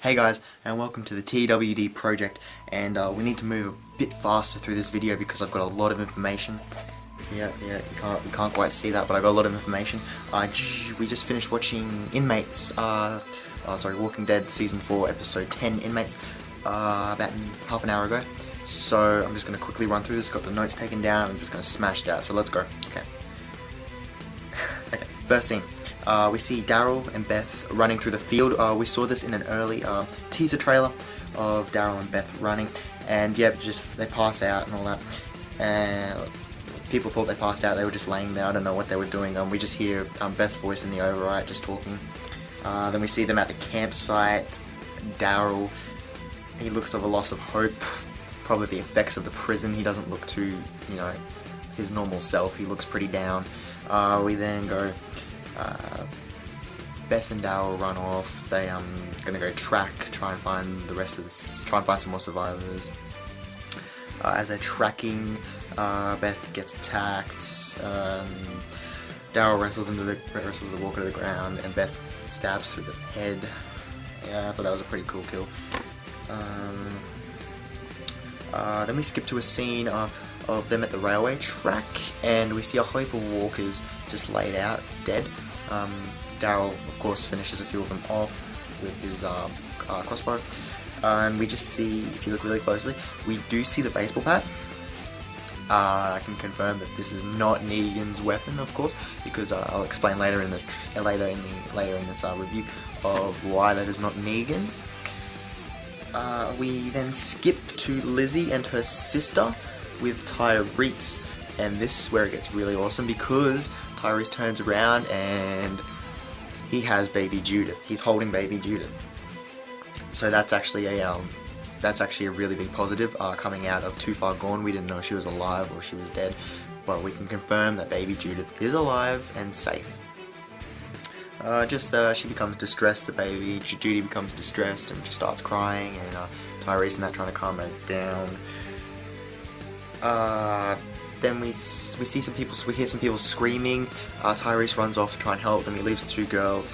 Hey guys, and welcome to the TWD project, and we need to move a bit faster through this video because I've got a lot of information. Yeah, you can't quite see that, but I got a lot of information. We just finished watching Inmates, Walking Dead Season 4, Episode 10, Inmates, about half an hour ago. So I'm just going to quickly run through this, got the notes taken down, I'm just going to smash it out, so let's go. Okay. Okay, first scene. We see Daryl and Beth running through the field. We saw this in an early teaser trailer of Daryl and Beth running, and yep, just they pass out and all that. And people thought they passed out; they were just laying there. I don't know what they were doing. We just hear Beth's voice in the overwrite just talking. Then we see them at the campsite. Daryl, he looks of a loss of hope, probably the effects of the prison. He doesn't look too, his normal self. He looks pretty down. We then go. Beth and Daryl run off. They gonna go try and find the rest of this, try and find some more survivors. As they're tracking, Beth gets attacked. Daryl wrestles the walker to the ground, and Beth stabs through the head. Yeah, I thought that was a pretty cool kill. Then we skip to a scene of them at the railway track, and we see a heap of walkers just laid out dead. Daryl, of course, finishes a few of them off with his crossbow, and we just see, if you look really closely, we do see the baseball bat. I can confirm that this is not Negan's weapon, of course, because I'll explain later in this review of why that is not Negan's. We then skip to Lizzie and her sister with Tyrese, and this is where it gets really awesome because Tyrese turns around and he has baby Judith. He's holding baby Judith. So that's actually a really big positive coming out of Too Far Gone. We didn't know if she was alive or she was dead, but we can confirm that baby Judith is alive and safe. She becomes distressed, the baby Judy becomes distressed and just starts crying, and Tyrese and that trying to calm her down. Then we see some people, we hear some people screaming. Tyrese runs off to try and help them. He leaves the two girls.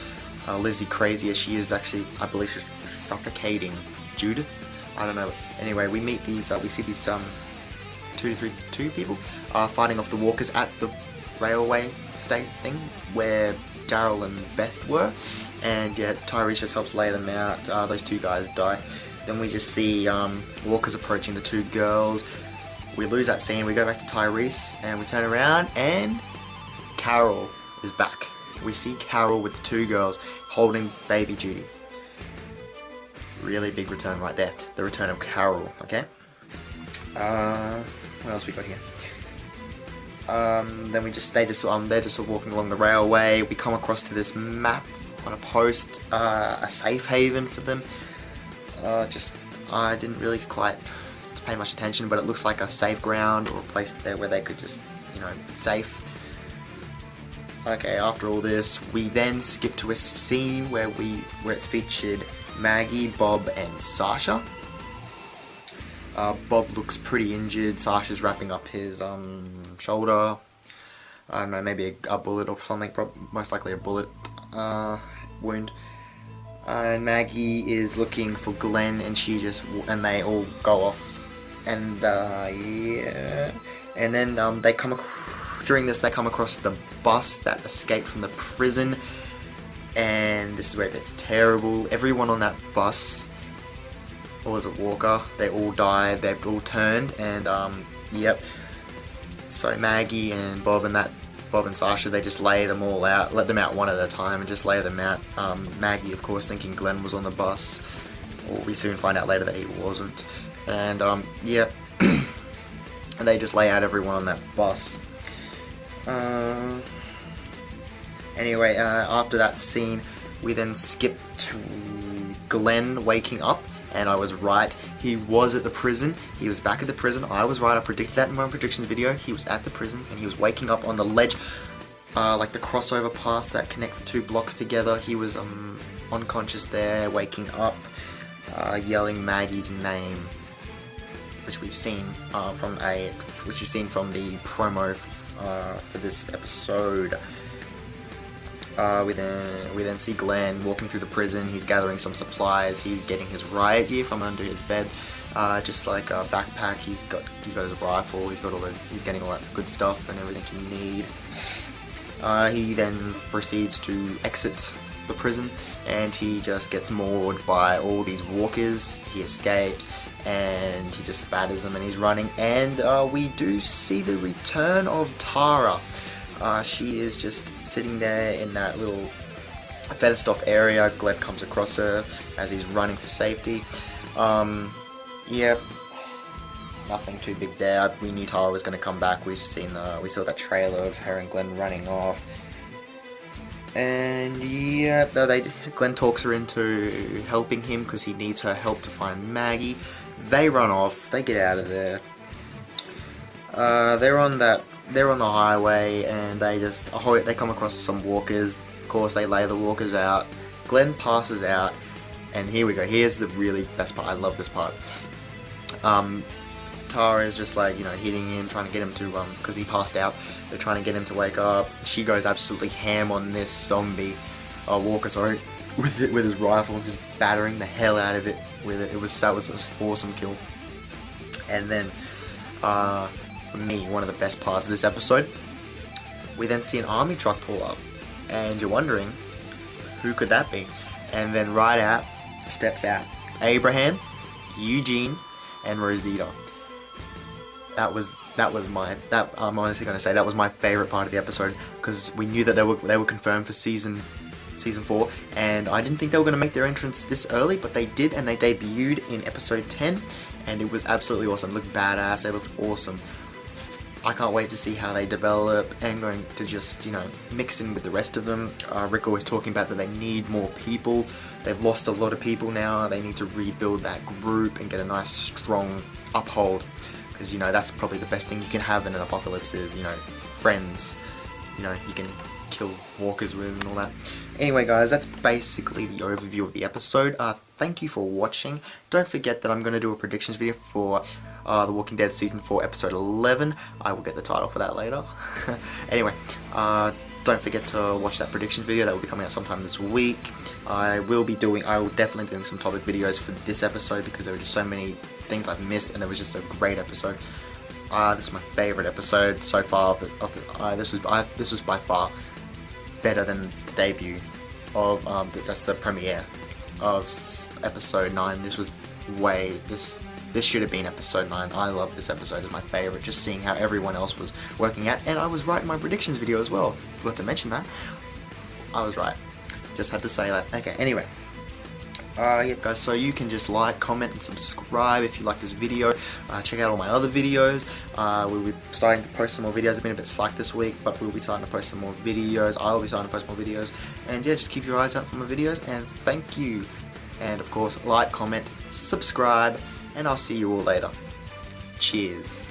Lizzie, crazy as she is, actually, I believe she's suffocating Judith. I don't know. Anyway, we meet these, we see these two people fighting off the walkers at the railway state thing where Daryl and Beth were, and yeah, Tyrese just helps lay them out. Those two guys die. Then we just see walkers approaching the two girls. We lose that scene, we go back to Tyrese, and we turn around, and Carol is back. We see Carol with the two girls holding baby Judy. Really big return right there. The return of Carol, okay? What else we got here? Then they're just walking along the railway. We come across to this map on a post, a safe haven for them. I didn't really quite pay much attention, but it looks like a safe ground or a place there where they could just, be safe. Okay, after all this, we then skip to a scene where it's featured Maggie, Bob, and Sasha. Bob looks pretty injured. Sasha's wrapping up his shoulder. I don't know, maybe a bullet or something. Most likely a bullet wound. And Maggie is looking for Glenn, and and they all go off. And yeah, and then during this they come across the bus that escaped from the prison, and this is where it gets terrible. Everyone on that bus, or was it Walker? They all died. They've all turned, and yep. So Maggie and Bob and Sasha, they just lay them all out, let them out one at a time, and just lay them out. Maggie, of course, thinking Glenn was on the bus. Or we soon find out later that he wasn't. And yeah, and they just lay out everyone on that bus. Anyway, after that scene, we then skip to Glenn waking up, and I was right. He was at the prison. He was back at the prison. I was right. I predicted that in my predictions video. He was at the prison, and he was waking up on the ledge, like the crossover paths that connect the two blocks together. He was unconscious there, waking up, yelling Maggie's name, which we've seen from the promo for this episode. We then see Glenn walking through the prison. He's gathering some supplies. He's getting his riot gear from under his bed, just like a backpack. He's got his rifle. He's got all those. He's getting all that good stuff and everything you need. He then proceeds to exit the prison, and he just gets mauled by all these walkers. He escapes, and he just spatters them, and he's running. And we do see the return of Tara. She is just sitting there in that little fenced off area. Glenn comes across her as he's running for safety. Yeah, nothing too big there. We knew Tara was going to come back. We saw that trailer of her and Glenn running off. And yeah, Glenn talks her into helping him because he needs her help to find Maggie. They run off. They get out of there. They're on the highway, and they come across some walkers. Of course, they lay the walkers out. Glenn passes out, and here we go. Here's the really best part. I love this part. Tara is just like, hitting him, trying to get him to, because he passed out. They're trying to get him to wake up. She goes absolutely ham on this zombie, walker, sorry, with his rifle, just battering the hell out of it with it. That was an awesome kill. And then, for me, one of the best parts of this episode, we then see an army truck pull up, and you're wondering, who could that be? And then right out steps out Abraham, Eugene, and Rosita. I'm honestly going to say that was my favorite part of the episode, because we knew that they were confirmed for season 4, and I didn't think they were going to make their entrance this early, but they did, and they debuted in episode 10, and it was absolutely awesome. They looked badass. They looked awesome. I can't wait to see how they develop, and going to just, mix in with the rest of them. Rick always talking about that they need more people. They've lost a lot of people now. They need to rebuild that group and get a nice, strong uphold. Because, that's probably the best thing you can have in an apocalypse is, friends. You can kill walkers with and all that. Anyway, guys, that's basically the overview of the episode. Thank you for watching. Don't forget that I'm going to do a predictions video for The Walking Dead Season 4, Episode 11. I will get the title for that later. Anyway, don't forget to watch that predictions video. That will be coming out sometime this week. I will definitely be doing some topic videos for this episode, because there were just so many things I've missed, and it was just a great episode. This is my favorite episode so far. This was by far better than the debut of just the premiere of episode 9. This should have been episode 9. I love this episode. It's my favorite, just seeing how everyone else was working out. And I was right in my predictions video as well. Forgot to mention that. I was right. Just had to say that. Okay, anyway. Yeah, guys, so you can just like, comment, and subscribe if you like this video. Check out all my other videos. We'll be starting to post some more videos. I've been a bit slack this week, but we'll be starting to post some more videos. I'll be starting to post more videos. And yeah, just keep your eyes out for my videos, and thank you. And of course, like, comment, subscribe, and I'll see you all later. Cheers.